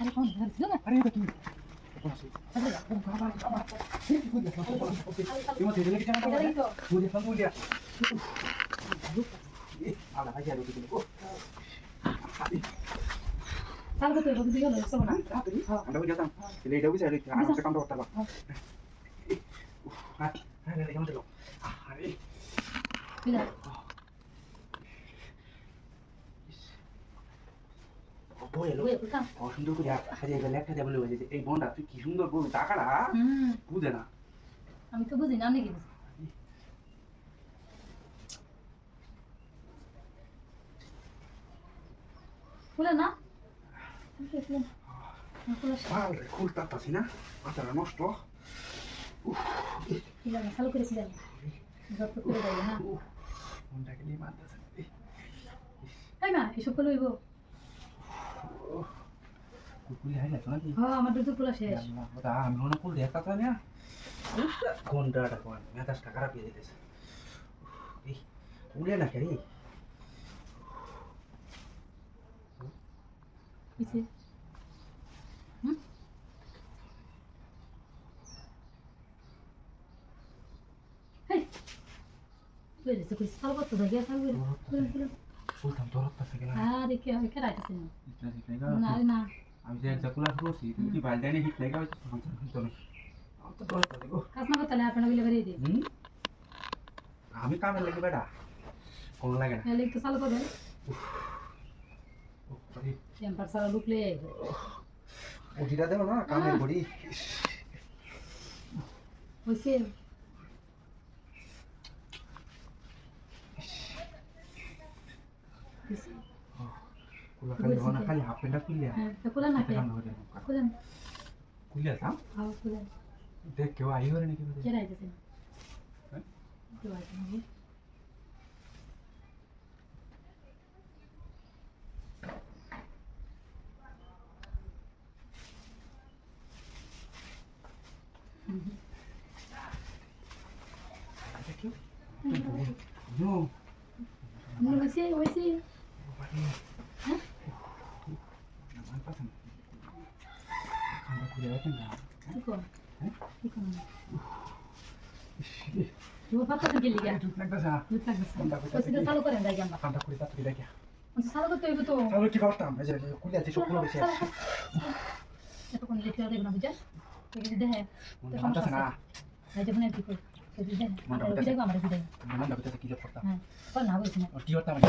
আরে কোন ধর না আরে এটা কি Ima tidak lagi jangan apa ya? Boleh kan boleh. Ada aja dulu dulu. Kalau betul betul juga loh, sama nak. Anda boleh datang. Jadi dah bisa ada anak sekarang dah terlah. Ada yang dulu. Hari. Bila. বই এলো অসুন্দর করে আজকে এবার লেখা দেবো বলে যে এই বোনটা তুই কি সুন্দর বলবি টাকাটা বুঝে না আমি তো বুঝি না আমি কি বুঝি খুলে না খুলতে পারছি না মাথাটা নষ্ট চালু করেছিলাম যত করে দেয় না বোনটাকে নিয়ে মারতেছে তাই না এসব করে লইব কুকুলি হাই লাগতো নাকি হ্যাঁ আমার দুটো পোলা শেষ আমি মনে কুল দেখা তো না কোনটা কোন মেজাজটা খারাপ হয়ে যেতেছে এই উড়ে না কেরি পিছে Böyle sıkı salbatı da gel salbatı. বলতাম দরদটা থেকে না আরে কি হবে কেরাইতেছে না হিটলা না না আমি যে একজাকুলা করছি তুমি কি বাইলদানে হিটলা গাও তো না আমার তো দরদটা দেখো কাজ না করতে আপনারা বিলে বেরিয়ে দিন আমি কামে লাগে বেটা কোন লাগে না তাহলে একটু চালু করবেন টেম্পার সারা ঢুকলে বডিটা দেবো না কামের বডি হয়েছে কুলা খালি হনা খালি হাফ প্যান্টটা খুললে হ্যাঁ তো খুলেন না খুলেন খুললে থাম হ্যাঁ খুলেন দেখ কেউ আই হরে নাকি কেরাইতেছে হ্যাঁ কেউ আইতে হবে No. No, wait. Hah? Naman pa sa. Kanda ko ya kan. Iko. Iko. Dua patah ke liga. Duduk lagi sa. Pasti selalu keren dah gambar. Kanda ko ita to lagi. Masih selalu tuh itu tuh. Selalu ki partam. Aja kuliah ti sokolo besi. Itu kon lihat dia guna hujan. Begitu deh. Manta sana. Aja benar gitu. Jadi deh. Video gua amar video. Manda kita ki partam. Hah. Kau nahu itu. और की होता है